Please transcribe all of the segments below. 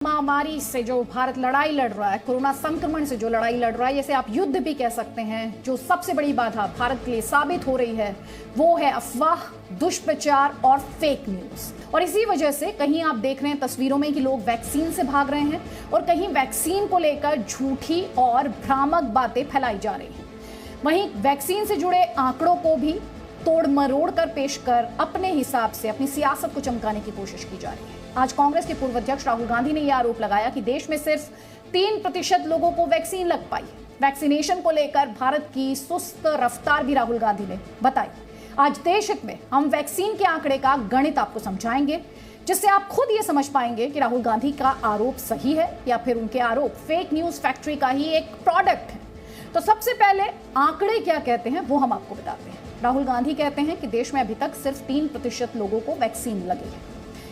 महामारी से जो भारत लड़ाई लड़ रहा है, कोरोना संक्रमण से जो लड़ाई लड़ रहा है, जैसे आप युद्ध भी कह सकते हैं, जो सबसे बड़ी बाधा भारत के लिए साबित हो रही है वो है अफवाह, दुष्प्रचार और फेक न्यूज। और इसी वजह से कहीं आप देख रहे हैं तस्वीरों में कि लोग वैक्सीन से भाग रहे हैं और कहीं वैक्सीन को लेकर झूठी और भ्रामक बातें फैलाई जा रही हैं। वहीं वैक्सीन से जुड़े आंकड़ों को भी तोड़ मरोड़ कर पेश कर अपने हिसाब से अपनी सियासत को चमकाने की कोशिश की जा रही है। आज कांग्रेस के पूर्व अध्यक्ष राहुल गांधी ने यह आरोप लगाया कि देश में सिर्फ 3% लोगों को वैक्सीन लग पाई है। वैक्सीनेशन को लेकर भारत की सुस्त रफ्तार भी राहुल गांधी ने बताई। आज देश हित में हम वैक्सीन के आंकड़े का गणित आपको समझाएंगे, जिससे आप खुद ये समझ पाएंगे कि राहुल गांधी का आरोप सही है या फिर उनके आरोप फेक न्यूज फैक्ट्री का ही एक प्रोडक्ट है। तो सबसे पहले आंकड़े क्या कहते हैं वो हम आपको बताते हैं। राहुल गांधी कहते हैं कि देश में अभी तक सिर्फ 3% लोगों को वैक्सीन लगी है।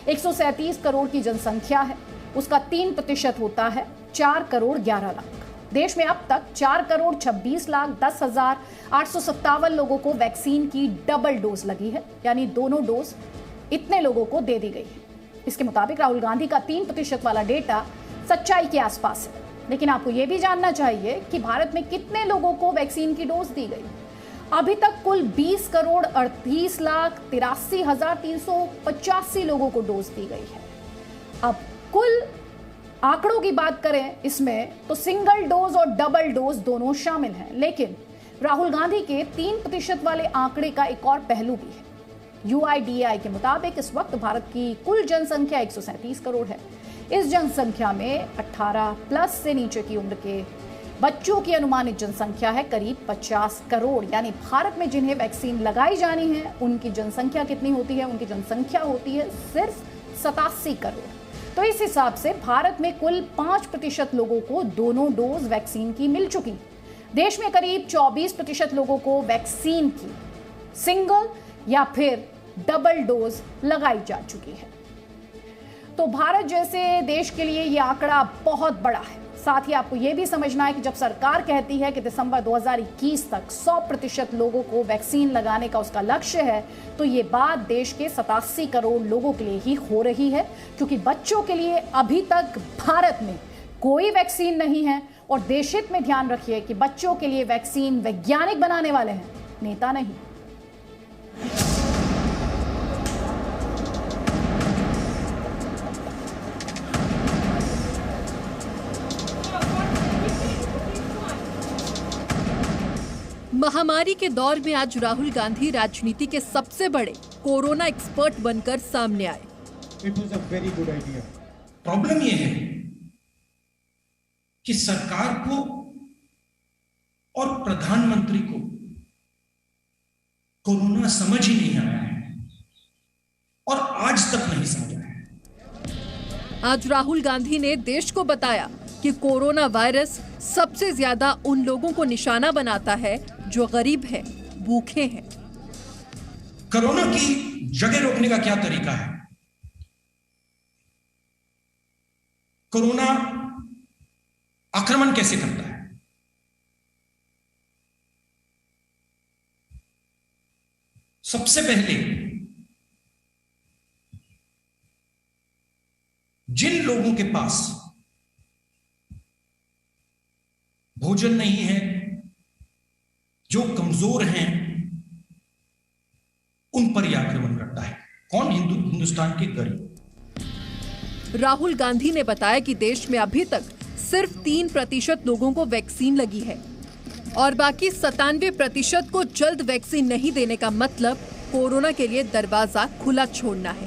137 करोड़ की जनसंख्या है, उसका 3% होता है 4 करोड़ 11 लाख। देश में अब तक 4 करोड़ 26 लाख 10,857 लोगों को वैक्सीन की डबल डोज लगी है, यानी दोनों डोज इतने लोगों को दे दी गई है। इसके मुताबिक राहुल गांधी का 3% वाला डेटा सच्चाई के आसपास है। लेकिन आपको यह भी जानना चाहिए कि भारत में कितने लोगों को वैक्सीन की डोज दी गई। अभी तक कुल 20 करोड़ 38 लाख 83,385 लोगों को डोज दी गई है। अब कुल आंकड़ों की बात करें इसमें तो सिंगल डोज और डबल डोज दोनों शामिल हैं। लेकिन राहुल गांधी के 3% वाले आंकड़े का एक और पहलू भी है। UIDAI के मुताबिक इस वक्त भारत की कुल जनसंख्या 137 करोड़ है। इस जनसंख्या में 18 प्लस से नीचे की उम्र के बच्चों की अनुमानित जनसंख्या है करीब 50 करोड़। यानी भारत में जिन्हें वैक्सीन लगाई जानी है उनकी जनसंख्या कितनी होती है? उनकी जनसंख्या होती है सिर्फ 87 करोड़। तो इस हिसाब से भारत में कुल 5% लोगों को दोनों डोज वैक्सीन की मिल चुकी। देश में करीब 24% लोगों को वैक्सीन की सिंगल या फिर डबल डोज लगाई जा चुकी है। तो भारत जैसे देश के लिए यह आंकड़ा बहुत बड़ा है। साथ ही आपको यह भी समझना है कि जब सरकार कहती है कि दिसंबर 2021 तक 100% लोगों को वैक्सीन लगाने का उसका लक्ष्य है, तो ये बात देश के 87 करोड़ लोगों के लिए ही हो रही है, क्योंकि बच्चों के लिए अभी तक भारत में कोई वैक्सीन नहीं है। और देश हित में ध्यान रखिए कि बच्चों के लिए वैक्सीन वैज्ञानिक बनाने वाले हैं, नेता नहीं। महामारी के दौर में आज राहुल गांधी राजनीति के सबसे बड़े कोरोना एक्सपर्ट बनकर सामने आए। It was a very good idea. Problem ये है कि सरकार को और प्रधानमंत्री को कोरोना समझ ही नहीं आया है और आज तक नहीं समझा है। आज राहुल गांधी ने देश को बताया कि कोरोना वायरस सबसे ज्यादा उन लोगों को निशाना बनाता है जो गरीब हैं, भूखे हैं। कोरोना की जगह रोकने का क्या तरीका है? कोरोना आक्रमण कैसे करता है? सबसे पहले जिन लोगों के पास भोजन नहीं है, जो कमजोर हैं, उन पर यह आक्रमण करता है। कौन? हिंदुस्तान के गरीब। राहुल गांधी ने बताया कि देश में अभी तक सिर्फ 3% लोगों को वैक्सीन लगी है और बाकी 97% को जल्द वैक्सीन नहीं देने का मतलब कोरोना के लिए दरवाजा खुला छोड़ना है।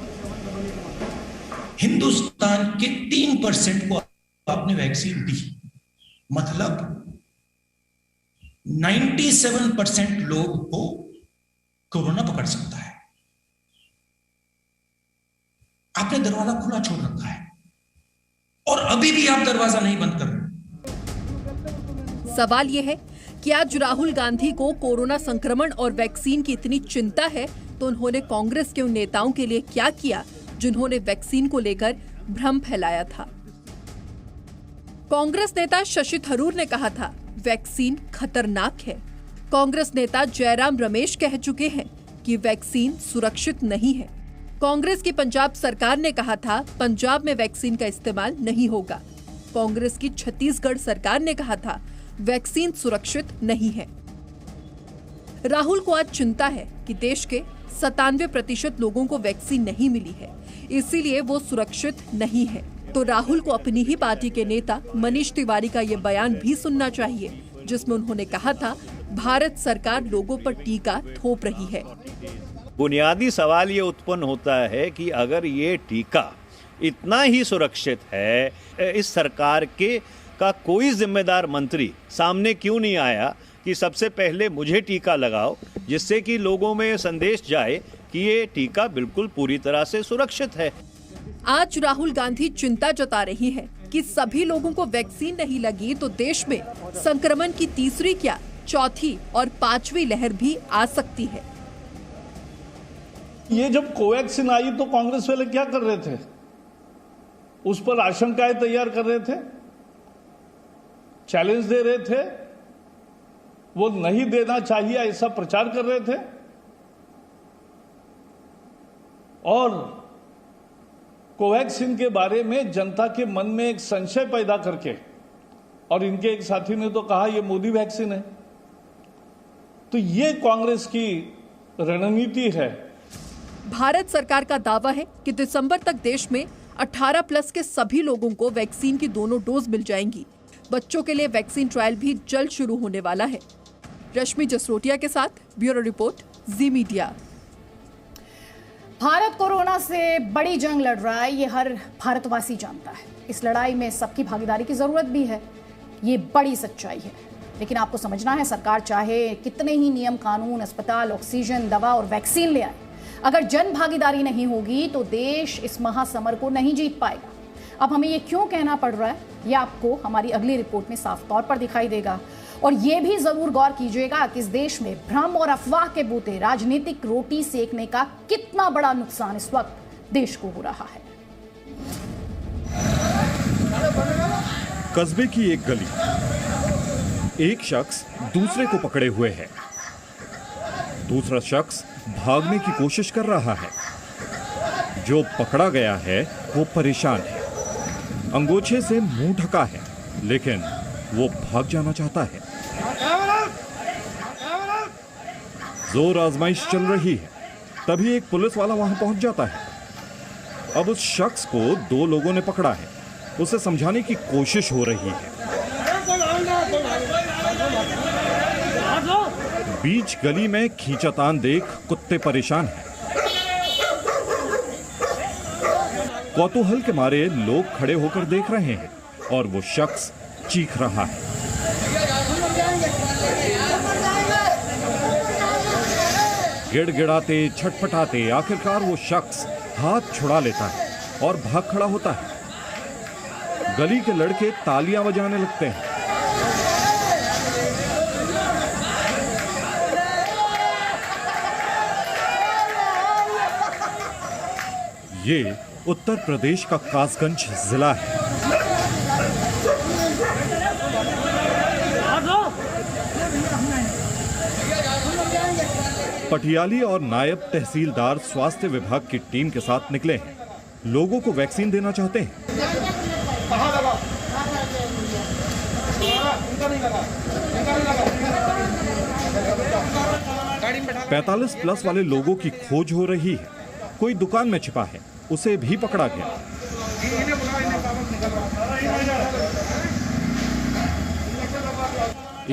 हिंदुस्तान के 3% को आपने वैक्सीन दी, मतलब 97% लोग को कोरोना पकड़ सकता है। आपने दरवाजा खुला छोड़ रखा है और अभी भी आप दरवाजा नहीं बंद कर रहे। सवाल यह है कि आज राहुल गांधी को कोरोना संक्रमण और वैक्सीन की इतनी चिंता है तो उन्होंने कांग्रेस के उन नेताओं के लिए क्या किया जिन्होंने वैक्सीन को लेकर भ्रम फैलाया था। कांग्रेस नेता शशि थरूर ने कहा था वैक्सीन खतरनाक है। कांग्रेस नेता जयराम रमेश कह चुके हैं कि वैक्सीन सुरक्षित नहीं है। कांग्रेस की पंजाब सरकार ने कहा था पंजाब में वैक्सीन का इस्तेमाल नहीं होगा। कांग्रेस की छत्तीसगढ़ सरकार ने कहा था वैक्सीन सुरक्षित नहीं है। राहुल को आज चिंता है कि देश के 97% लोगों को वैक्सीन नहीं मिली है, इसीलिए वो सुरक्षित नहीं है। तो राहुल को अपनी ही पार्टी के नेता मनीष तिवारी का ये बयान भी सुनना चाहिए, जिसमें उन्होंने कहा था भारत सरकार लोगों पर टीका थोप रही है। बुनियादी सवाल ये उत्पन्न होता है कि अगर ये टीका इतना ही सुरक्षित है, इस सरकार के का कोई जिम्मेदार मंत्री सामने क्यों नहीं आया कि सबसे पहले मुझे टीका लगाओ, जिससे कि लोगों में संदेश जाए कि ये टीका बिल्कुल पूरी तरह से सुरक्षित है। आज राहुल गांधी चिंता जता रही हैं कि सभी लोगों को वैक्सीन नहीं लगी तो देश में संक्रमण की तीसरी क्या, चौथी और पांचवी लहर भी आ सकती है। ये जब कोवैक्सीन आई तो कांग्रेस वाले क्या कर रहे थे? उस पर आशंकाएं तैयार कर रहे थे, चैलेंज दे रहे थे, वो नहीं देना चाहिए ऐसा प्रचार कर रहे थे और कोवैक्सीन के बारे में जनता के मन में एक संशय पैदा करके, और इनके एक साथी ने तो कहा ये मोदी वैक्सीन है। तो ये कांग्रेस की रणनीति है। भारत सरकार का दावा है कि दिसंबर तक देश में 18+ के सभी लोगों को वैक्सीन की दोनों डोज मिल जाएंगी। बच्चों के लिए वैक्सीन ट्रायल भी जल्द शुरू होने वाला है। रश्मि जसरोटिया के साथ ब्यूरो रिपोर्ट, जी मीडिया। भारत कोरोना से बड़ी जंग लड़ रहा है, ये हर भारतवासी जानता है। इस लड़ाई में सबकी भागीदारी की जरूरत भी है, ये बड़ी सच्चाई है। लेकिन आपको समझना है, सरकार चाहे कितने ही नियम कानून, अस्पताल, ऑक्सीजन, दवा और वैक्सीन ले आए, अगर जन भागीदारी नहीं होगी तो देश इस महासमर को नहीं जीत पाएगा। अब हमें ये क्यों कहना पड़ रहा है, ये आपको हमारी अगली रिपोर्ट में साफ तौर पर दिखाई देगा। और ये भी जरूर गौर कीजिएगा कि इस देश में भ्रम और अफवाह के बूते राजनीतिक रोटी सेकने का कितना बड़ा नुकसान इस वक्त देश को हो रहा है। कस्बे की एक गली, एक शख्स दूसरे को पकड़े हुए है, दूसरा शख्स भागने की कोशिश कर रहा है। जो पकड़ा गया है वो परेशान है, अंगोछे से मुंह ढका है, लेकिन वो भाग जाना चाहता है। जोर आजमाइश चल रही है, तभी एक पुलिस वाला वहां पहुंच जाता है। अब उस शख्स को 2 लोगों ने पकड़ा है, उसे समझाने की कोशिश हो रही है। बीच गली में खींचातान देख कुत्ते परेशान हैं। कौतूहल के मारे लोग खड़े होकर देख रहे हैं और वो शख्स चीख रहा है। गिड़गिड़ाते, छटपटाते आखिरकार वो शख्स हाथ छुड़ा लेता है और भाग खड़ा होता है। गली के लड़के तालियां बजाने लगते हैं। ये उत्तर प्रदेश का कासगंज जिला है। पटियाली और नायब तहसीलदार स्वास्थ्य विभाग की टीम के साथ निकले हैं। लोगों को वैक्सीन देना चाहते हैं। 45+ वाले लोगों की खोज हो रही है। कोई दुकान में छिपा है, उसे भी पकड़ा गया।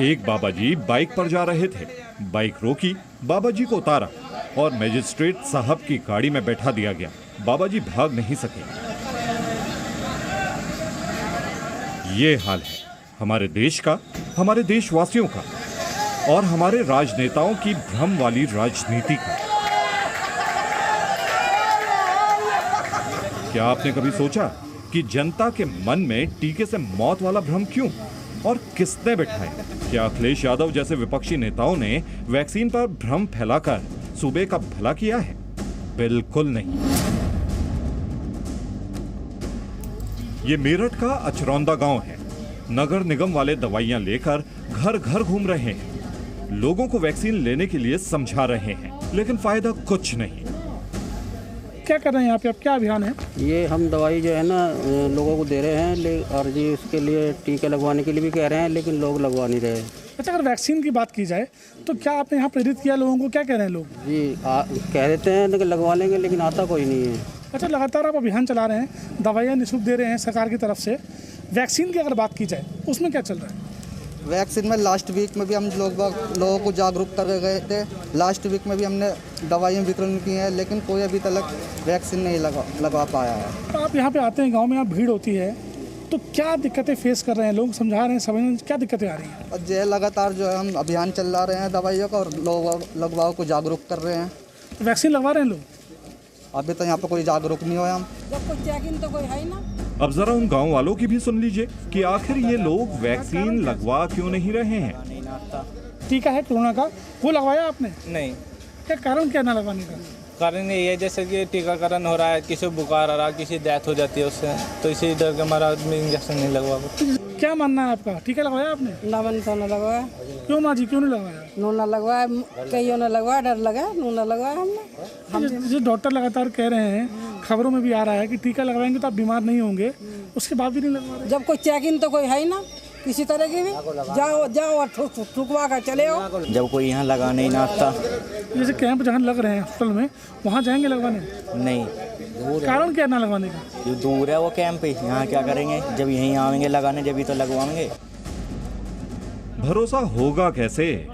एक बाबाजी बाइक पर जा रहे थे, बाइक रोकी, बाबाजी को उतारा और मजिस्ट्रेट साहब की गाड़ी में बैठा दिया गया। बाबाजी भाग नहीं सके। ये हाल है हमारे देश का, हमारे देशवासियों का और हमारे राजनेताओं की भ्रम वाली राजनीति का। क्या आपने कभी सोचा कि जनता के मन में टीके से मौत वाला भ्रम क्यों और किसने बिठाया? क्या अखिलेश यादव जैसे विपक्षी नेताओं ने वैक्सीन पर भ्रम फैलाकर सूबे का भला किया है? बिल्कुल नहीं। ये मेरठ का अचरौंदा गांव है। नगर निगम वाले दवाइयां लेकर घर घर घूम रहे हैं, लोगों को वैक्सीन लेने के लिए समझा रहे हैं, लेकिन फायदा कुछ नहीं। क्या कर रहे हैं यहाँ पे, अब क्या अभियान है? ये हम दवाई जो है ना लोगों को दे रहे हैं और जी उसके लिए टीके लगवाने के लिए भी कह रहे हैं, लेकिन लोग लगवा नहीं रहे। अच्छा, अगर वैक्सीन की बात की जाए तो क्या आपने यहाँ प्रेरित किया लोगों को, क्या कह रहे हैं लोग? जी कह देते हैं कि लगवा लेंगे, लेकिन आता कोई नहीं है। अच्छा, लगातार आप अभियान चला रहे हैं, दवाइयाँ निःशुल्क दे रहे हैं सरकार की तरफ से। वैक्सीन की अगर बात की जाए उसमें क्या चल रहा है? वैक्सीन में लास्ट वीक में भी हम लोगों को जागरूक कर गए थे। लास्ट वीक में भी हमने दवाइयाँ वितरण की हैं, लेकिन कोई अभी तक वैक्सीन नहीं लगा पाया है। तो आप यहाँ पे आते हैं, गांव में यहाँ भीड़ होती है, तो क्या दिक्कतें फेस कर रहे हैं लोग? समझा रहे हैं, समझ क्या दिक्कतें आ रही हैं? और जो लगातार जो है हम अभियान चला रहे हैं दवाइयों का, और लोगों को जागरूक कर रहे हैं। तो वैक्सीन लगवा रहे हैं लोग? अभी तो यहाँ पर कोई जागरूक नहीं हुआ। हम जब कोई चेकिंग तो कोई है ही ना। अब जरा उन गांव वालों की भी सुन लीजिए कि आखिर ये लोग वैक्सीन लगवा क्यों नहीं रहे हैं। टीका है कोरोना का, वो लगवाया आपने? नहीं। क्या कारण क्या ना लगवाने का? कारण ये है जैसे कि टीकाकरण हो रहा है, किसी को बुखार आ रहा है, किसी डेथ हो जाती है उससे, तो इसी डर के हमारा आदमी इंजेक्शन नहीं लगवा पाता। क्या मानना है आपका, टीका लगवाया आपने? ना मैंने तो ना लगवाया। क्यों ना जी, क्यों नहीं लगवाया? नू ना लगवाया, कईयों ने लगवाया, डर लगा, नू ना लगवाया हमने। जो डॉक्टर लगातार कह रहे हैं, खबरों में भी आ रहा है कि टीका लगवाएंगे तो आप बीमार नहीं होंगे, उसके बाद भी नहीं लगवा रहे। जब कोई चेकिंग तो कोई है ही ना किसी तरह की भी, जाओ और ठुकवा कर चले हो। जब कोई यहाँ लगाने ही ना आता। जैसे कैंप जहाँ लग रहे हैं हॉस्पिटल में, वहाँ जाएंगे लगवाने? नहीं। कारण क्या ना लगवाने का? जो दूर है वो कैंप है, यहाँ क्या करेंगे? जब यहीं आएंगे लगाने, जब ही तो लगवाएंगे। भरोसा होगा कैसे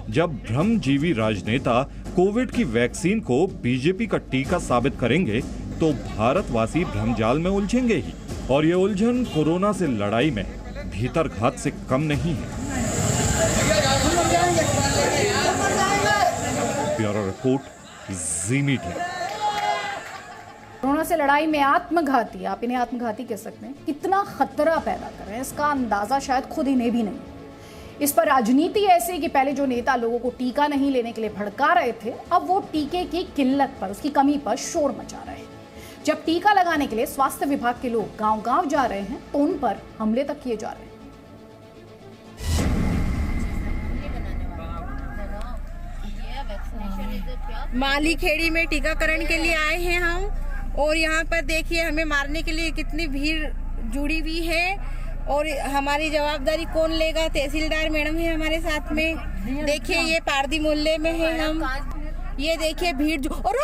जब भ्रमजीवी राजनेता कोविड की वैक्सीन को बीजेपी का टीका साबित करेंगे तो भारतवासी भ्रमजाल में उलझेंगे ही। और ये उलझन कोरोना से लड़ाई में भीतर घात से कम नहीं है। ब्यूरो रिपोर्ट, जी मीडिया। कोरोना से लड़ाई में आत्मघाती, आप इन्हें आत्मघाती कह सकते हैं, कितना खतरा पैदा कर रहे हैं इसका अंदाजा शायद खुद इन्हें भी नहीं। इस पर राजनीति ऐसी कि पहले जो नेता लोगों को टीका नहीं लेने के लिए भड़का रहे थे, अब वो टीके की किल्लत पर, उसकी कमी पर शोर मचा रहे हैं। जब टीका लगाने के लिए स्वास्थ्य विभाग के लोग गांव-गांव जा रहे हैं तो उन पर हमले तक किए जा रहे हैं। माली खेड़ी में टीकाकरण के लिए आए हैं हम, और यहाँ पर देखिए हमें मारने के लिए कितनी भीड़ जुड़ी हुई है, और हमारी जवाबदारी कौन लेगा? तहसीलदार मैडम है हमारे साथ में। देखिए ये पारदी मोहल्ले में है हम, ये देखिए भीड़ जो, और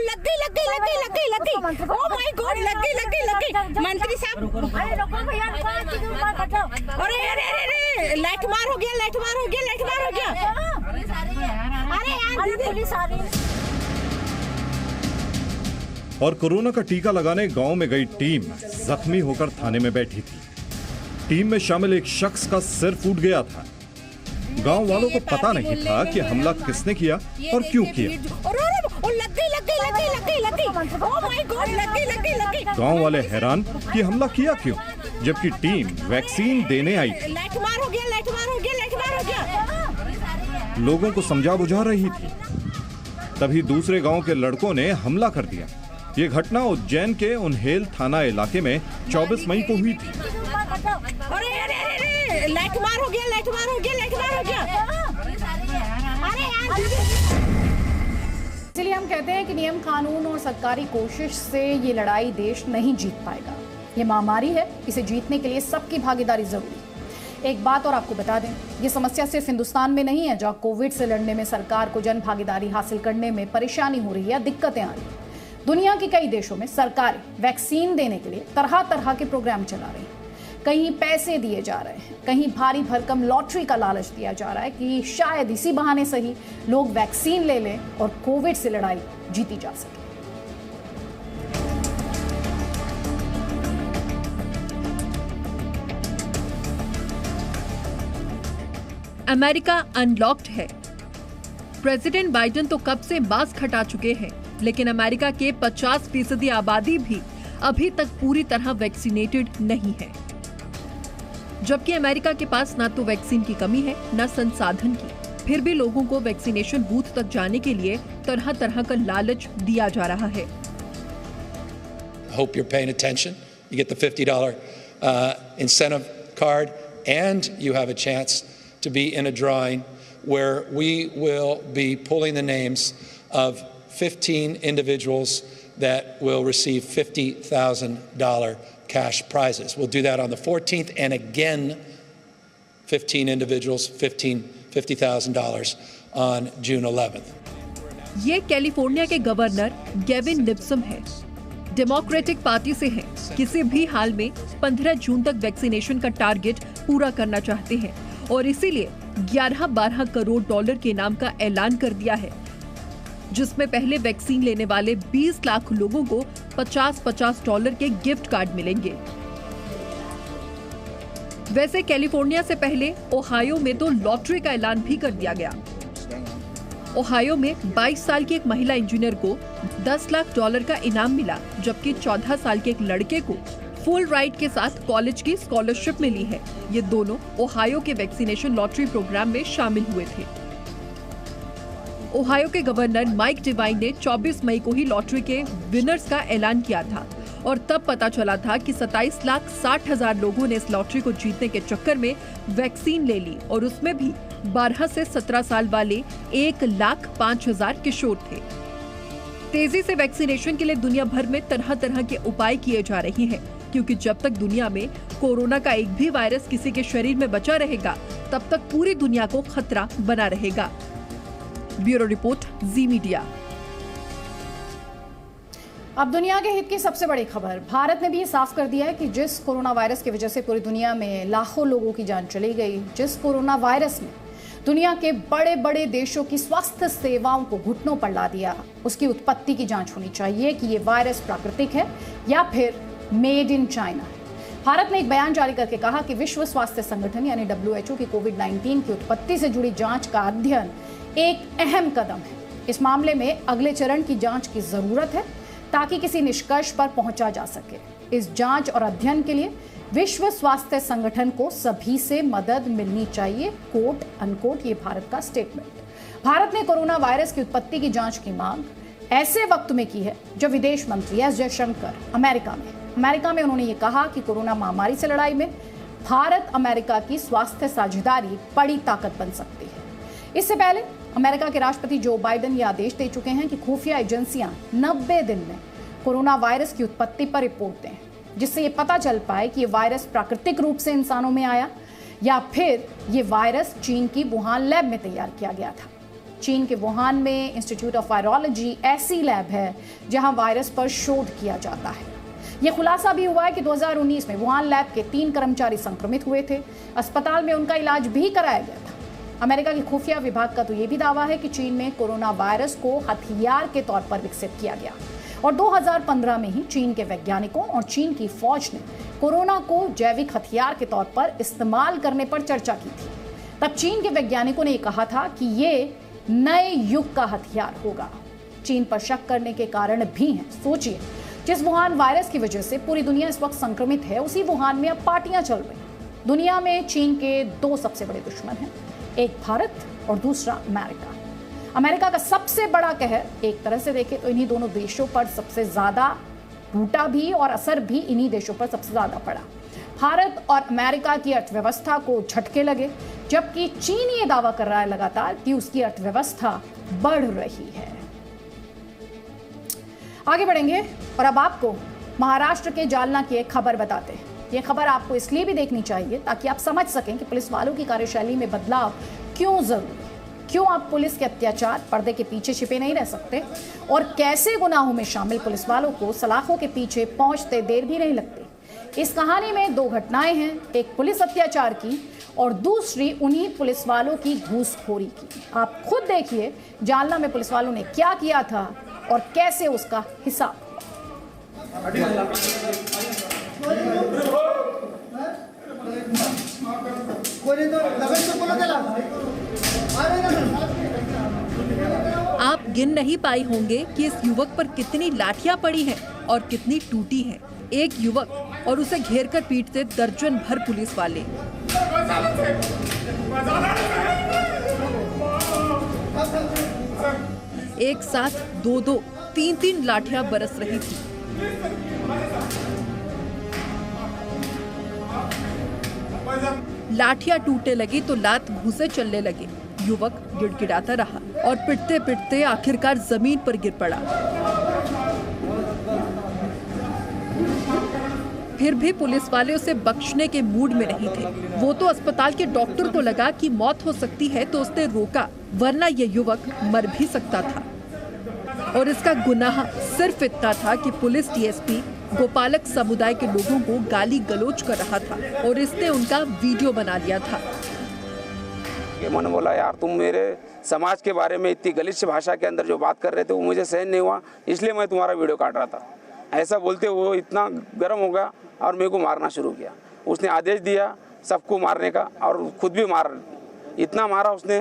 लग गई, ओह माय गॉड, लग गई। मंत्री साहब, अरे लाइट मार हो गया। अरे यार, और कोरोना का टीका लगाने गांव में गई टीम जख्मी होकर थाने में बैठी थी। टीम में शामिल एक शख्स का सिर फूट गया था। गांव वालों को पता नहीं था कि हमला किसने किया और क्यों किया। गांव वाले हैरान कि हमला किया क्यों, जबकि टीम वैक्सीन देने आई थी। लोगों को समझा बुझा रही थी, तभी दूसरे गांव के लड़कों ने हमला कर दिया। ये घटना उज्जैन के उन्हेल थाना इलाके में 24 मई को हुई थी। लाइट मार हो गया। इसलिए हम कहते हैं कि नियम कानून और सरकारी कोशिश से ये लड़ाई देश नहीं जीत पाएगा। ये महामारी है, इसे जीतने के लिए सबकी भागीदारी जरूरी। एक बात और आपको बता दें, ये समस्या सिर्फ हिंदुस्तान में नहीं है जहां कोविड से लड़ने में सरकार को जन भागीदारी हासिल करने में परेशानी हो रही है, दिक्कतें आ रही हैं। दुनिया के कई देशों में सरकारें वैक्सीन देने के लिए तरह तरह के प्रोग्राम चला रही हैं। कहीं पैसे दिए जा रहे हैं, कहीं भारी भरकम लॉटरी का लालच दिया जा रहा है कि शायद इसी बहाने सही लोग वैक्सीन ले लें और कोविड से लड़ाई जीती जा सके। अमेरिका अनलॉक्ड है। प्रेसिडेंट बाइडेन तो कब से मास्क हटा चुके हैं, लेकिन अमेरिका के 50% आबादी भी अभी तक पूरी तरह वैक्सीनेटेड नहीं है। जबकि अमेरिका के पास ना तो वैक्सीन की कमी है, ना संसाधन की, फिर भी लोगों को वैक्सीनेशन बूथ तक जाने के लिए तरह तरह का लालच दिया जा रहा है। Hope you're paying attention. You get the $50 incentive card, and you have a chance to be in a drawing where we will be pulling the names of 15 individuals that will receive $50,000 cash prizes. We'll do that on the 14th, and again, 15 individuals, $50,000 on June 11th. ये California के governor Gavin निब्सम है। Democratic party से हैं, किसी भी हाल में 15 जून तक vaccination का टारगेट पूरा करना चाहते हैं और इसीलिए 11-12 करोड़ डॉलर के इनाम का ऐलान कर दिया है, जिसमें पहले वैक्सीन लेने वाले 20 लाख लोगों को $50-50 के गिफ्ट कार्ड मिलेंगे। वैसे कैलिफोर्निया से पहले ओहायो में तो लॉटरी का ऐलान भी कर दिया गया। ओहायो में 22 साल की एक महिला इंजीनियर को $10 लाख का इनाम मिला, जबकि 14 साल के एक लड़के को फुल राइड के साथ कॉलेज की स्कॉलरशिप मिली है। ये दोनों ओहायो के वैक्सीनेशन लॉटरी प्रोग्राम में शामिल हुए थे। ओहायो के गवर्नर माइक डिवाइन ने 24 मई को ही लॉटरी के विनर्स का ऐलान किया था और तब पता चला था कि 27,60,000 लोगों ने इस लॉटरी को जीतने के चक्कर में वैक्सीन ले ली और उसमें भी 12 से 17 साल वाले 1,05,000 किशोर थे। तेजी से वैक्सीनेशन के लिए दुनिया भर में तरह तरह के उपाय किए जा रहे हैं, क्योंकि जब तक दुनिया में कोरोना का एक भी वायरस किसी के शरीर में बचा रहेगा, तब तक पूरी दुनिया को खतरा बना रहेगा। ब्यूरो रिपोर्ट, जी मीडिया। अब दुनिया के हित की सबसे बड़ी खबर, भारत ने भी ये साफ कर दिया है कि जिस कोरोना वायरस की वजह से पूरी दुनिया में लाखों लोगों की जान चली गई, जिस कोरोना वायरस ने दुनिया के बड़े बड़े देशों की स्वास्थ्य सेवाओं को घुटनों पर ला दिया, उसकी उत्पत्ति की जांच होनी चाहिए कि ये वायरस प्राकृतिक है या फिर मेड इन चाइना है। भारत ने एक बयान जारी करके कहा कि विश्व स्वास्थ्य संगठन यानी WHO की कोविड-19 की उत्पत्ति से जुड़ी जांच का अध्ययन एक अहम कदम है। इस मामले में अगले चरण की जांच की जरूरत है ताकि किसी निष्कर्ष पर पहुंचा जा सके। इस जांच और अध्ययन के लिए विश्व स्वास्थ्य संगठन को सभी से मदद मिलनी चाहिए, कोट अनकोट ये भारत का स्टेटमेंट। भारत ने कोरोना वायरस की उत्पत्ति की जांच की मांग ऐसे वक्त में की है जब विदेश मंत्री एस जयशंकर अमेरिका में उन्होंने ये कहा कि कोरोना महामारी से लड़ाई में भारत अमेरिका की स्वास्थ्य साझेदारी बड़ी ताकत बन सकती है। इससे पहले अमेरिका के राष्ट्रपति जो बाइडेन ये आदेश दे चुके हैं कि खुफिया एजेंसियां 90 दिन में कोरोना वायरस की उत्पत्ति पर रिपोर्ट दें, जिससे ये पता चल पाए कि ये वायरस प्राकृतिक रूप से इंसानों में आया या फिर ये वायरस चीन की वुहान लैब में तैयार किया गया था। चीन के वुहान में इंस्टीट्यूट ऑफ वायरोलॉजी ऐसी लैब है जहां वायरस पर शोध किया जाता है। यह खुलासा भी हुआ है कि 2019 में वुहान लैब के 3 कर्मचारी संक्रमित हुए थे, अस्पताल में उनका इलाज भी कराया गया था। अमेरिका की खुफिया विभाग का तो ये भी दावा है कि चीन में कोरोना वायरस को हथियार के तौर पर विकसित किया गया और 2015 में ही चीन के वैज्ञानिकों और चीन की फौज ने कोरोना को जैविक हथियार के तौर पर इस्तेमाल करने पर चर्चा की थी। तब चीन के वैज्ञानिकों ने कहा था कि ये नए युग का हथियार होगा। चीन पर शक करने के कारण भी हैं। सोचिए, जिस वुहान वायरस की वजह से पूरी दुनिया इस वक्त संक्रमित है, उसी वुहान में अब पार्टियां चल रही। दुनिया में चीन के 2 सबसे बड़े दुश्मन हैं, एक भारत और दूसरा अमेरिका। अमेरिका का सबसे बड़ा कहर एक तरह से देखें तो इन्हीं दोनों देशों पर सबसे ज्यादा टूटा भी और असर भी इन्हीं देशों पर सबसे ज्यादा पड़ा। भारत और अमेरिका की अर्थव्यवस्था को झटके लगे, जबकि चीन ये दावा कर रहा है लगातार कि उसकी अर्थव्यवस्था बढ़ रही है। आगे बढ़ेंगे और अब आपको महाराष्ट्र के जालना की एक खबर बताते हैं। यह खबर आपको इसलिए भी देखनी चाहिए ताकि आप समझ सकें कि पुलिस वालों की कार्यशैली में बदलाव क्यों जरूरी है, क्यों आप पुलिस के अत्याचार पर्दे के पीछे छिपे नहीं रह सकते और कैसे गुनाहों में शामिल पुलिस वालों को सलाखों के पीछे पहुंचते देर भी नहीं लगती। इस कहानी में 2 घटनाएं हैं, एक पुलिस अत्याचार की और दूसरी उन्हीं पुलिस वालों की घूसखोरी की। आप खुद देखिए जालना में पुलिस वालों ने क्या किया था और कैसे उसका हिसाब। आप गिन नहीं पाए होंगे कि इस युवक पर कितनी लाठियां पड़ी हैं और कितनी टूटी हैं। एक युवक और उसे घेरकर पीटते दर्जन भर पुलिस वाले। एक साथ 2-2, 3-3 लाठियां बरस रही थी। लाठियां टूटने लगी तो लात घूंसे चलने लगे। युवक गिड़गिड़ाता रहा और पिटते पिटते आखिरकार जमीन पर गिर पड़ा। फिर भी पुलिस वाले उसे बख्शने के मूड में नहीं थे। वो तो अस्पताल के डॉक्टर को लगा कि मौत हो सकती है तो उसने रोका, वरना ये युवक मर भी सकता था। और इसका गुनाह सिर्फ इतना था कि पुलिस डीएसपी गोपालक समुदाय के लोगों को गाली गलौज कर रहा था और इसने उनका वीडियो बना लिया था। मैंने बोला यार तुम मेरे समाज के बारे में इतनी गलिच्छ भाषा के अंदर जो बात कर रहे थे वो मुझे सहन नहीं हुआ, इसलिए मैं तुम्हारा वीडियो काट रहा था। ऐसा बोलते वो इतना गर्म हो गया और मेरे को मारना शुरू किया। उसने आदेश दिया सबको मारने का और खुद भी मार, इतना मारा उसने,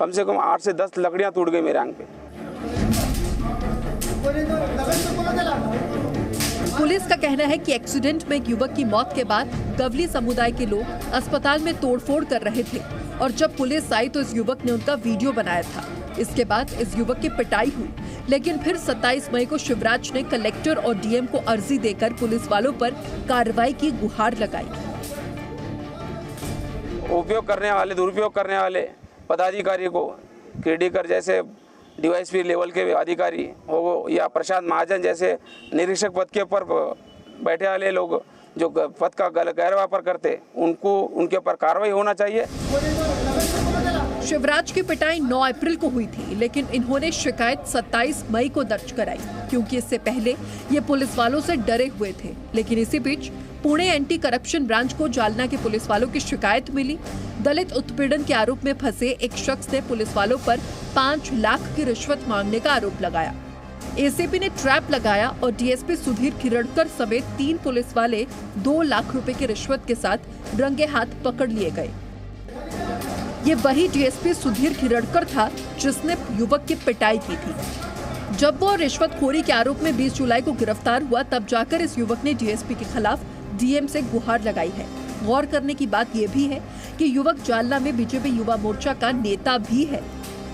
कम से कम 8 से 10 लकड़ियां टूट गई मेरे आंख पे। पुलिस का कहना है कि एक्सीडेंट में एक युवक की मौत के बाद गवली समुदाय के लोग अस्पताल में तोड़फोड़ कर रहे थे और जब पुलिस आई तो इस युवक ने उनका वीडियो बनाया था। इसके बाद इस युवक की पिटाई हुई, लेकिन फिर 27 मई को शिवराज ने कलेक्टर और डीएम को अर्जी देकर पुलिस वालों पर कार्रवाई की गुहार लगाई। उपयोग करने वाले, दुरुपयोग करने वाले पदाधिकारी को केडीकर जैसे डीवाईएसपी लेवल के अधिकारी हो या प्रशांत महाजन जैसे निरीक्षक पद के ऊपर बैठे वाले लोग जो पद का गैर व्यापार करते, उनको उनके ऊपर कार्रवाई होना चाहिए। शिवराज की पिटाई 9 अप्रैल को हुई थी, लेकिन इन्होंने शिकायत 27 मई को दर्ज कराई क्योंकि इससे पहले ये पुलिस वालों से डरे हुए थे। लेकिन इसी बीच पुणे एंटी करप्शन ब्रांच को जालना के पुलिस वालों की शिकायत मिली। दलित उत्पीड़न के आरोप में फंसे एक शख्स ने पुलिस वालों पर 5 लाख की रिश्वत मांगने का आरोप लगाया। एसीपी ने ट्रैप लगाया और डीएसपी सुधीर खिरड़कर समेत 3 पुलिस वाले 2 लाख रुपए की रिश्वत के साथ रंगे हाथ पकड़ लिए गए। ये वही डीएसपी सुधीर खिरड़कर था जिसने युवक की पिटाई की थी। जब वो रिश्वतखोरी के आरोप में 20 जुलाई को गिरफ्तार हुआ, तब जाकर इस युवक ने डीएसपी के खिलाफ डीएम से गुहार लगाई है। गौर करने की बात यह भी है कि युवक जालना में बीजेपी युवा मोर्चा का नेता भी है,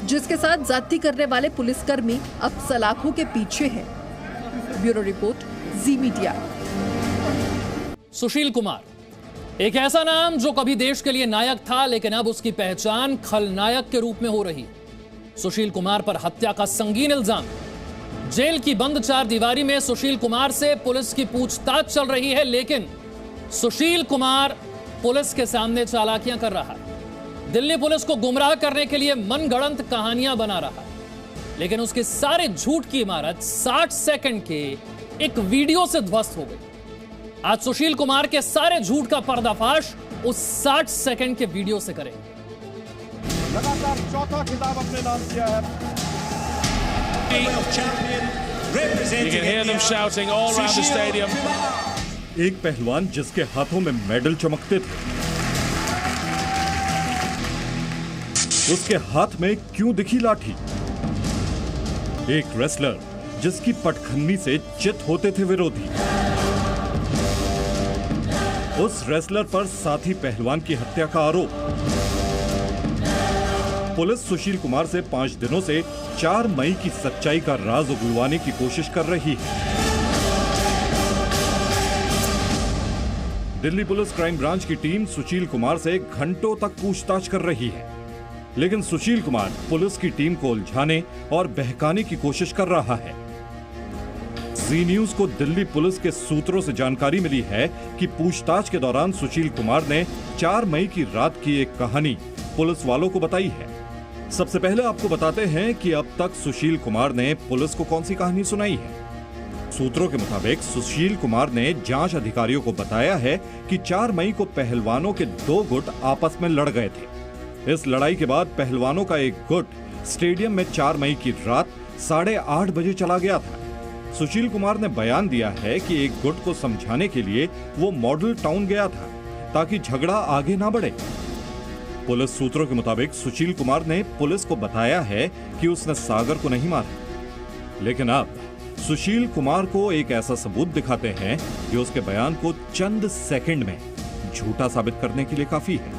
जिसके साथ जाति करने वाले पुलिसकर्मी अब सलाखों के पीछे हैं। ब्यूरो रिपोर्ट, जी मीडिया। सुशील कुमार, एक ऐसा नाम जो कभी देश के लिए नायक था, लेकिन अब उसकी पहचान खलनायक के रूप में हो रही। सुशील कुमार पर हत्या का संगीन इल्जाम। जेल की बंद 4 दीवारी में सुशील कुमार से पुलिस की पूछताछ चल रही है, लेकिन सुशील कुमार पुलिस के सामने चालाकियां कर रहा है। दिल्ली पुलिस को गुमराह करने के लिए मनगढ़ंत कहानियां बना रहा है, लेकिन उसके सारे झूठ की इमारत 60 सेकंड के एक वीडियो से ध्वस्त हो गई। आज सुशील कुमार के सारे झूठ का पर्दाफाश उस 60 सेकंड के वीडियो से करें। लगातार चौथा खिताब अपने नाम किया है। You can hear them shouting all around the stadium. एक पहलवान जिसके हाथों में मेडल चमकते थे, उसके हाथ में क्यों दिखी लाठी? एक रेसलर जिसकी पटखन्नी से चित होते थे विरोधी, उस रेसलर पर साथी पहलवान की हत्या का आरोप। पुलिस सुशील कुमार से 5 दिनों से 4 मई की सच्चाई का राज उगलवाने की कोशिश कर रही है। दिल्ली पुलिस क्राइम ब्रांच की टीम सुशील कुमार से घंटों तक पूछताछ कर रही है, लेकिन सुशील कुमार पुलिस की टीम को उलझाने और बहकाने की कोशिश कर रहा है। जी न्यूज को दिल्ली पुलिस के सूत्रों से जानकारी मिली है कि पूछताछ के दौरान सुशील कुमार ने 4 मई की रात की एक कहानी पुलिस वालों को बताई है। सबसे पहले आपको बताते हैं कि अब तक सुशील कुमार ने पुलिस को कौन सी कहानी सुनाई है। सूत्रों के मुताबिक सुशील कुमार ने जांच अधिकारियों को बताया है कि 4 मई को पहलवानों के 2 गुट आपस में लड़ गए थे। इस लड़ाई के बाद पहलवानों का एक गुट स्टेडियम में 4 मई की रात 8:30 बजे चला गया था। सुशील कुमार ने बयान दिया है कि एक गुट को समझाने के लिए वो मॉडल टाउन गया था ताकि झगड़ा आगे ना बढ़े। पुलिस सूत्रों के मुताबिक सुशील कुमार ने पुलिस को बताया है कि उसने सागर को नहीं मारा, लेकिन अब सुशील कुमार को एक ऐसा सबूत दिखाते हैं जो उसके बयान को चंद सेकंड में झूठा साबित करने के लिए काफी है।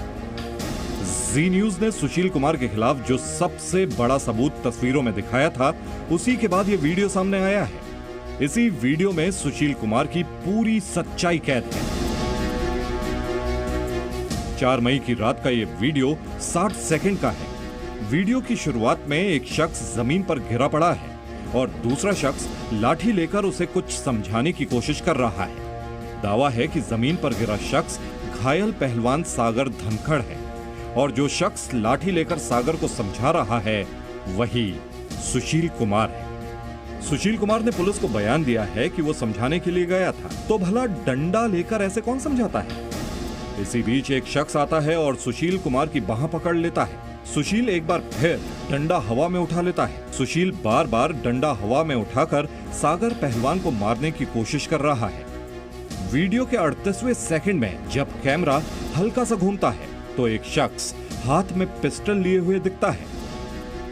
जी न्यूज ने सुशील कुमार के खिलाफ जो सबसे बड़ा सबूत तस्वीरों में दिखाया था, उसी के बाद यह वीडियो सामने आया है। इसी वीडियो में सुशील कुमार की पूरी सच्चाई कैद है। 4 मई की रात का यह वीडियो 60 सेकंड का है। वीडियो की शुरुआत में एक शख्स जमीन पर गिरा पड़ा है और दूसरा शख्स लाठी लेकर उसे कुछ समझाने की कोशिश कर रहा है। दावा है कि जमीन पर गिरा शख्स घायल पहलवान सागर धनखड़ है और जो शख्स लाठी लेकर सागर को समझा रहा है वही सुशील कुमार है। सुशील कुमार ने पुलिस को बयान दिया है कि वो समझाने के लिए गया था, तो भला डंडा लेकर ऐसे कौन समझाता है। इसी बीच एक शख्स आता है और सुशील कुमार की बाह पकड़ लेता है। सुशील एक बार फिर डंडा हवा में उठा लेता है। सुशील बार बार डंडा हवा में उठाकर सागर पहलवान को मारने की कोशिश कर रहा है। वीडियो के 38वें सेकंड में जब कैमरा हल्का सा घूमता है तो एक शख्स हाथ में पिस्टल लिए हुए दिखता है।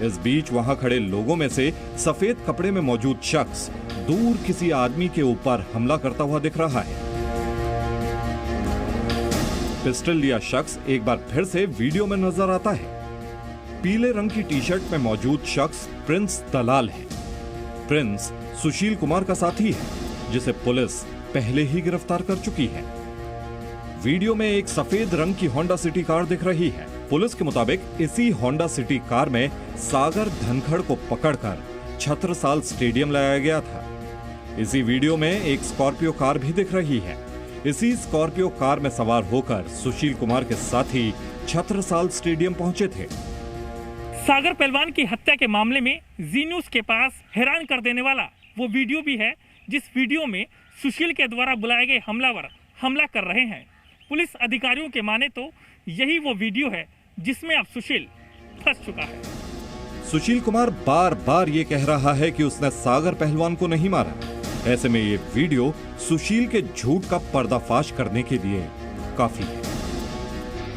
इस बीच वहां खड़े लोगों में से सफेद कपड़े में मौजूद शख्स दूर किसी आदमी के ऊपर हमला करता हुआ दिख रहा है। पिस्टल लिया शख्स एक बार फिर से वीडियो में नजर आता है। पीले रंग की टी शर्ट में मौजूद शख्स प्रिंस दलाल है। प्रिंस सुशील कुमार का साथी है जिसे पुलिस पहले ही गिरफ्तार कर चुकी है। वीडियो में एक सफेद रंग की होंडा सिटी कार दिख रही है। पुलिस के मुताबिक इसी होंडा सिटी कार में सागर धनखड़ को पकड़कर छत्रसाल स्टेडियम लाया गया था। इसी वीडियो में एक स्कॉर्पियो कार भी दिख रही है। इसी स्कॉर्पियो कार में सवार होकर सुशील कुमार के साथी छत्रसाल स्टेडियम पहुंचे थे। सागर पहलवान की हत्या के मामले में जी न्यूज के पास हैरान कर देने वाला वो वीडियो भी है, जिस वीडियो में सुशील के द्वारा बुलाए गए हमलावर हमला कर रहे हैं। पुलिस अधिकारियों के माने तो यही वो वीडियो है जिसमें अब सुशील फंस चुका है। सुशील कुमार बार बार ये कह रहा है कि उसने सागर पहलवान को नहीं मारा। ऐसे में ये वीडियो सुशील के झूठ का पर्दाफाश करने के लिए काफी है।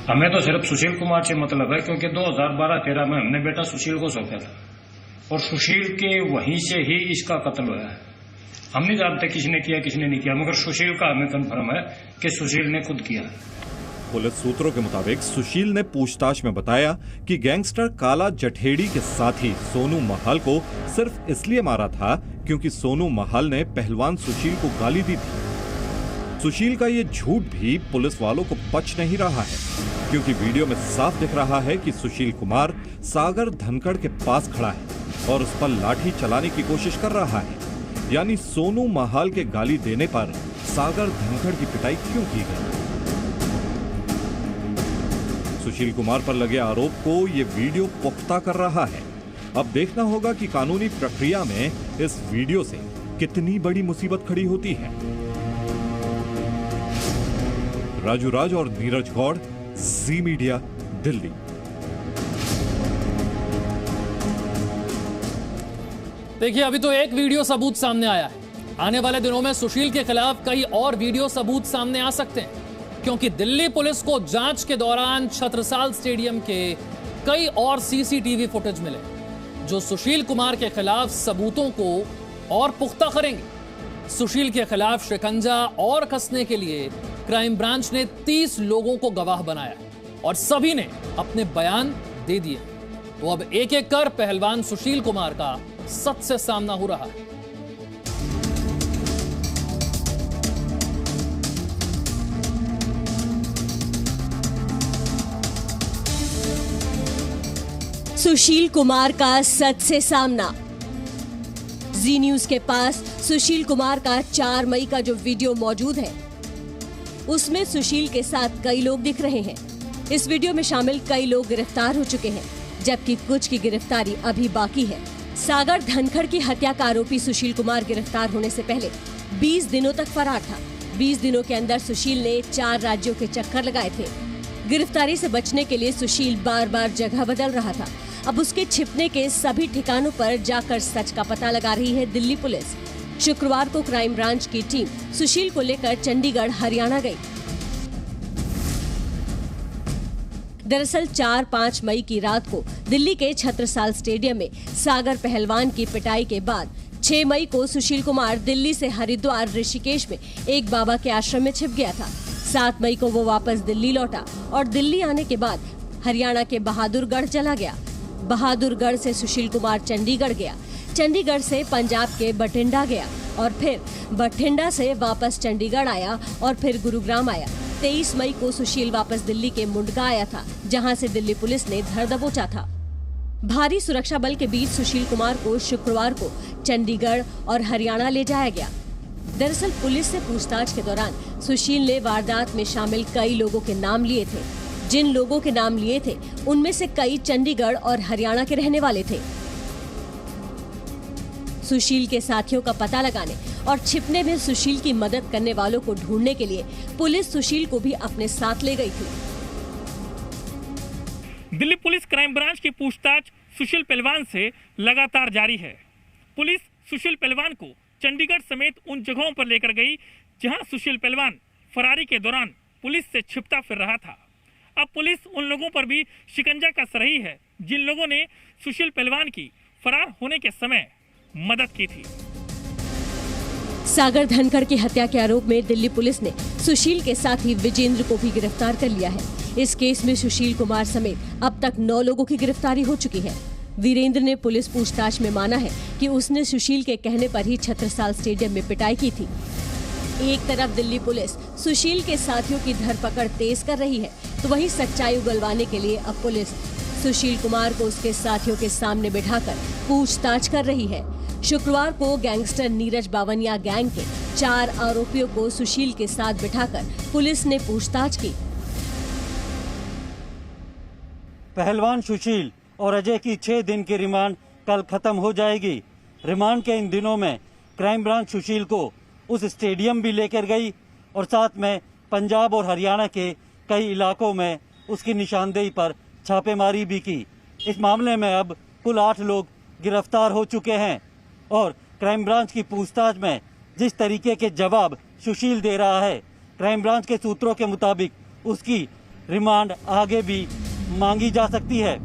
हमें तो सिर्फ सुशील कुमार से मतलब है, क्योंकि 2012-13 में हमने बेटा सुशील को सौंपा था और सुशील के वहीं से ही इसका कत्ल हुआ है। हम नहीं जानते किसने किया किसने नहीं किया, मगर सुशील का हमें कंफर्म है कि सुशील ने खुद किया। पुलिस सूत्रों के मुताबिक सुशील ने पूछताछ में बताया कि गैंगस्टर काला जठेड़ी के साथी सोनू महाल को सिर्फ इसलिए मारा था क्योंकि सोनू महाल ने पहलवान सुशील को गाली दी थी। सुशील का ये झूठ भी पुलिस वालों को पच नहीं रहा है, क्योंकि वीडियो में साफ दिख रहा है कि सुशील कुमार सागर धनखड़ के पास खड़ा है और उस पर लाठी चलाने की कोशिश कर रहा है। यानी सोनू महाल के गाली देने पर सागर धनखड़ की पिटाई क्यों की गई। सुशील कुमार पर लगे आरोप को ये वीडियो पुख्ता कर रहा है। अब देखना होगा कि कानूनी प्रक्रिया में इस वीडियो से कितनी बड़ी मुसीबत खड़ी होती है। राजू राज और नीरज गौड़, जी मीडिया, दिल्ली। देखिए, अभी तो एक वीडियो सबूत सामने आया है। आने वाले दिनों में सुशील के खिलाफ कई और वीडियो सबूत सामने आ सकते हैं, क्योंकि दिल्ली पुलिस को जांच के दौरान छत्रसाल स्टेडियम के कई और सीसीटीवी फुटेज मिले जो सुशील कुमार के खिलाफ सबूतों को और पुख्ता करेंगे। सुशील के खिलाफ शिकंजा और कसने के लिए क्राइम ब्रांच ने 30 लोगों को गवाह बनाया और सभी ने अपने बयान दे दिए। तो अब एक एक कर पहलवान सुशील कुमार का सच से सामना हो रहा है। सुशील कुमार का सच से सामना। जी न्यूज के पास सुशील कुमार का 4 मई का जो वीडियो मौजूद है उसमें सुशील के साथ कई लोग दिख रहे हैं। इस वीडियो में शामिल कई लोग गिरफ्तार हो चुके हैं, जबकि कुछ की गिरफ्तारी अभी बाकी है। सागर धनखड़ की हत्या का आरोपी सुशील कुमार गिरफ्तार होने से पहले 20 दिनों तक फरार था। 20 दिनों के अंदर सुशील ने 4 राज्यों के चक्कर लगाए थे। गिरफ्तारी से बचने के लिए सुशील बार बार जगह बदल रहा था। अब उसके छिपने के सभी ठिकानों पर जाकर सच का पता लगा रही है दिल्ली पुलिस। शुक्रवार को क्राइम ब्रांच की टीम सुशील को लेकर चंडीगढ़, हरियाणा गई। दरअसल 4-5 मई की रात को दिल्ली के छत्रसाल स्टेडियम में सागर पहलवान की पिटाई के बाद 6 मई को सुशील कुमार दिल्ली से हरिद्वार, ऋषिकेश में एक बाबा के आश्रम में छिप गया था। 7 मई को वो वापस दिल्ली लौटा और दिल्ली आने के बाद हरियाणा के बहादुरगढ़ चला गया। बहादुरगढ़ से सुशील कुमार चंडीगढ़ गया। चंडीगढ़ से पंजाब के बठिंडा गया और फिर बठिंडा से वापस चंडीगढ़ आया और फिर गुरुग्राम आया। 23 मई को सुशील वापस दिल्ली के मुंडका आया था, जहां से दिल्ली पुलिस ने धर दबोचा था। भारी सुरक्षा बल के बीच सुशील कुमार को शुक्रवार को चंडीगढ़ और हरियाणा ले जाया गया। दरअसल पुलिस से पूछताछ के दौरान सुशील ने वारदात में शामिल कई लोगों के नाम लिए थे। जिन लोगों के नाम लिए थे उनमें से कई चंडीगढ़ और हरियाणा के रहने वाले थे। सुशील के साथियों का पता लगाने और छिपने में सुशील की मदद करने वालों को ढूंढने के लिए पुलिस सुशील को भी अपने साथ ले गई थी। दिल्ली पुलिस क्राइम ब्रांच की पूछताछ सुशील पहलवान से लगातार जारी है। पुलिस सुशील पहलवान को चंडीगढ़ समेत उन जगहों पर लेकर गई जहां सुशील पहलवान फरारी के दौरान पुलिस से छिपता फिर रहा था। अब पुलिस उन लोगों पर भी शिकंजा कस रही है जिन लोगों ने सुशील पहलवान की फरार होने के समय मदद की थी। सागर धनखड़ की हत्या के आरोप में दिल्ली पुलिस ने सुशील के साथी विजेंद्र को भी गिरफ्तार कर लिया है। इस केस में सुशील कुमार समेत अब तक 9 लोगों की गिरफ्तारी हो चुकी है। वीरेंद्र ने पुलिस पूछताछ में माना है कि उसने सुशील के कहने पर ही छत्रसाल स्टेडियम में पिटाई की थी। एक तरफ दिल्ली पुलिस सुशील के साथियों की धरपकड़ तेज कर रही है, तो वहीं सच्चाई उगलवाने के लिए अब पुलिस सुशील कुमार को उसके साथियों के सामने बिठाकर पूछताछ कर रही है। शुक्रवार को गैंगस्टर नीरज बावनिया गैंग के 4 आरोपियों को सुशील के साथ बिठाकर पुलिस ने पूछताछ की। पहलवान सुशील और अजय की 6 दिन की रिमांड कल खत्म हो जाएगी। रिमांड के इन दिनों में क्राइम ब्रांच सुशील को उस स्टेडियम भी लेकर गई और साथ में पंजाब और हरियाणा के कई इलाकों में उसकी निशानदेही पर छापेमारी भी की। इस मामले में अब कुल 8 लोग गिरफ्तार हो चुके हैं और क्राइम ब्रांच की पूछताछ में जिस तरीके के जवाब सुशील दे रहा है, क्राइम ब्रांच के सूत्रों के मुताबिक उसकी रिमांड आगे भी मांगी जा सकती है।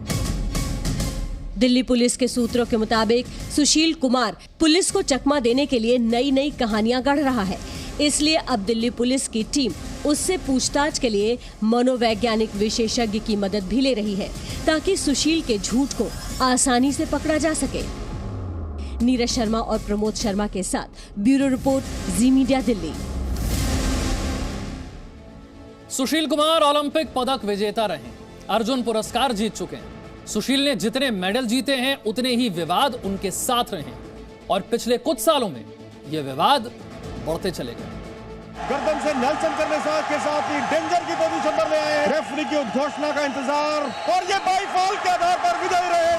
दिल्ली पुलिस के सूत्रों के मुताबिक सुशील कुमार पुलिस को चकमा देने के लिए नई नई कहानियां गढ़ रहा है, इसलिए अब दिल्ली पुलिस की टीम उससे पूछताछ के लिए मनोवैज्ञानिक विशेषज्ञ की मदद भी ले रही है ताकि सुशील के झूठ को आसानी से पकड़ा जा सके। नीरज शर्मा और प्रमोद शर्मा के साथ ब्यूरो रिपोर्ट, जी मीडिया दिल्ली। सुशील कुमार ओलंपिक पदक विजेता रहे, अर्जुन पुरस्कार जीत चुके हैं। सुशील ने जितने मेडल जीते हैं उतने ही विवाद उनके साथ रहे और पिछले कुछ सालों में ये विवाद बढ़ते चले गए। गर्दन से नेल्सन करने के साथ ही डेंजर की पोजीशन पर ले आए। रेफरी की उद्घोषणा का इंतजार और ये बाई फॉल के आधार पर विजयी रहे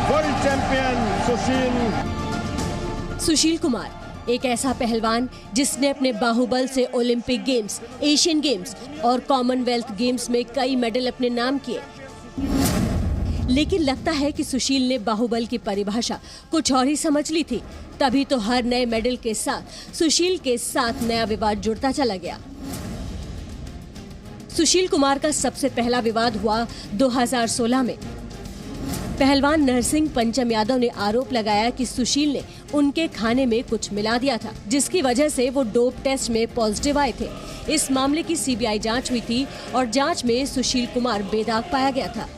वर्ल्ड चैंपियन सुशील कुमार एक ऐसा पहलवान जिसने अपने बाहुबल से ओलंपिक गेम्स, एशियन गेम्स और कॉमनवेल्थ गेम्स में कई मेडल अपने नाम किए। लेकिन लगता है कि सुशील ने बाहुबल की परिभाषा कुछ और ही समझ ली थी, तभी तो हर नए मेडल के साथ सुशील के साथ नया विवाद जुड़ता चला गया। सुशील कुमार का सबसे पहला विवाद हुआ 2016 में। पहलवान नरसिंह पंचम यादव ने आरोप लगाया कि सुशील ने उनके खाने में कुछ मिला दिया था, जिसकी वजह से वो डोप टेस्ट में पॉजिटिव आए थे। इस मामले की सीबीआई जांच हुई थी और जांच में सुशील कुमार बेदाग पाया गया था।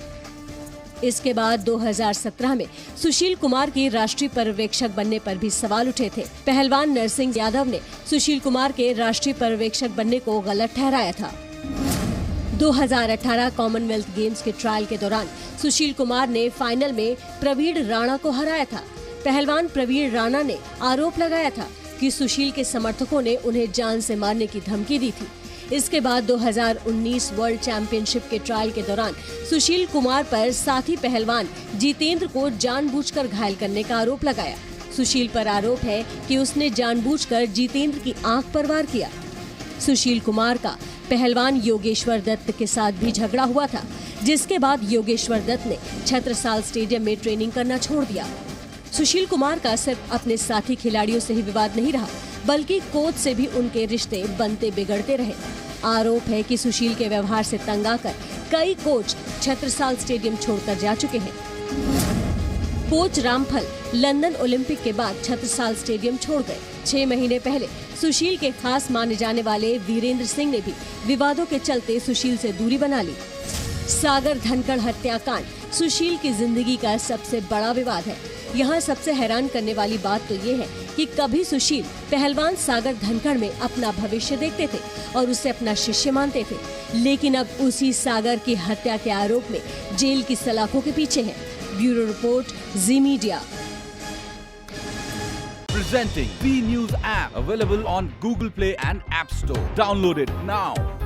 इसके बाद 2017 में सुशील कुमार की राष्ट्रीय पर्यवेक्षक बनने पर भी सवाल उठे थे। पहलवान नरसिंह यादव ने सुशील कुमार के राष्ट्रीय पर्यवेक्षक बनने को गलत ठहराया था। 2018 कॉमनवेल्थ गेम्स के ट्रायल के दौरान सुशील कुमार ने फाइनल में प्रवीण राणा को हराया था। पहलवान प्रवीण राणा ने आरोप लगाया था कि सुशील के समर्थकों ने उन्हें जान से मारने की धमकी दी थी। इसके बाद 2019 वर्ल्ड चैंपियनशिप के ट्रायल के दौरान सुशील कुमार पर साथी पहलवान जितेंद्र को जानबूझकर घायल करने का आरोप लगाया। सुशील पर आरोप है कि उसने जानबूझकर जितेंद्र की आंख पर वार किया। सुशील कुमार का पहलवान योगेश्वर दत्त के साथ भी झगड़ा हुआ था, जिसके बाद योगेश्वर दत्त ने छत्रसाल स्टेडियम में ट्रेनिंग करना छोड़ दिया। सुशील कुमार का सिर्फ अपने साथी खिलाड़ियों से ही विवाद नहीं रहा, बल्कि कोच से भी उनके रिश्ते बनते बिगड़ते रहे। आरोप है कि सुशील के व्यवहार से तंग आकर कई कोच छत्रसाल स्टेडियम छोड़कर जा चुके हैं। कोच रामफल लंदन ओलंपिक के बाद छत्रसाल स्टेडियम छोड़ गए। 6 महीने पहले सुशील के खास माने जाने वाले वीरेंद्र सिंह ने भी विवादों के चलते सुशील से दूरी बना ली। सागर धनखड़ हत्याकांड सुशील की जिंदगी का सबसे बड़ा विवाद है। यहाँ सबसे हैरान करने वाली बात तो ये है कि कभी सुशील पहलवान सागर धनखड़ में अपना भविष्य देखते थे और उसे अपना शिष्य मानते थे, लेकिन अब उसी सागर की हत्या के आरोप में जेल की सलाखों के पीछे हैं। Bureau report, ji media. Presenting V News app, available on Google Play and App Store. Download it now.